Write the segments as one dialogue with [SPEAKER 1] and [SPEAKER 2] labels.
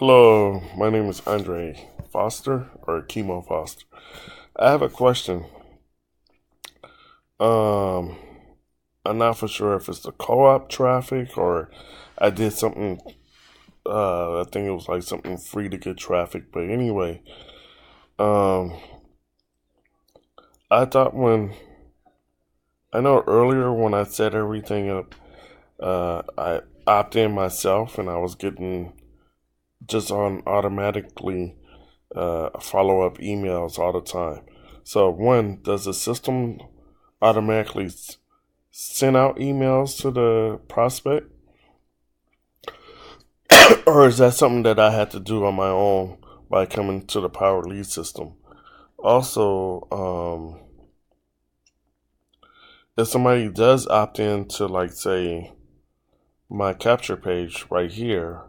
[SPEAKER 1] Hello, my name is Andre Foster or Chemo Foster. I have a question. Um, I'm not for sure if it's the co-op traffic or I did something. I think it was like something free to get traffic. But anyway, um, I thought when I know earlier when I set everything up, I opted in myself and I was getting just on automatically follow up emails all the time. So, one, does the system automatically send out emails to the prospect, or is that something that I had to do on my own by coming to the Power Lead system? Also, if somebody does opt in to, like, say, my capture page right here,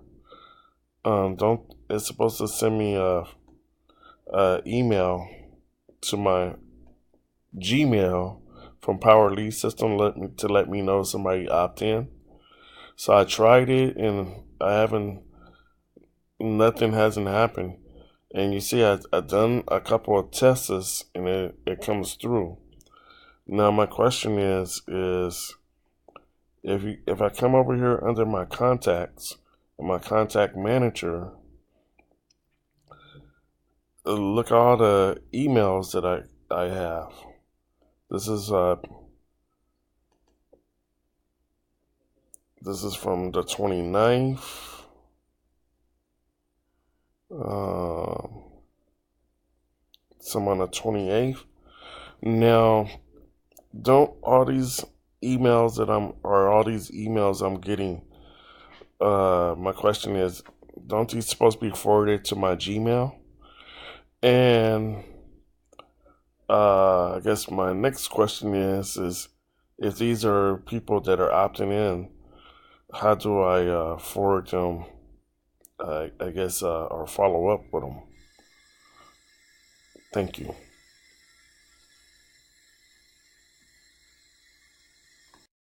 [SPEAKER 1] don't it's supposed to send me a email to my Gmail from Power Lead System let me know somebody opt in. So I tried it and I haven't nothing hasn't happened. And you see I done a couple of tests and it comes through. Now my question is if I come over here under my contacts and my contact manager, look at all the emails that I have. This is uh this is from the 29th. Um, some on the 28th. Now, don't all these emails that all these emails I'm getting, my question is, don't these supposed to be forwarded to my Gmail? And I guess my next question is if these are people that are opting in, how do I forward them? I guess or follow up with them. Thank you.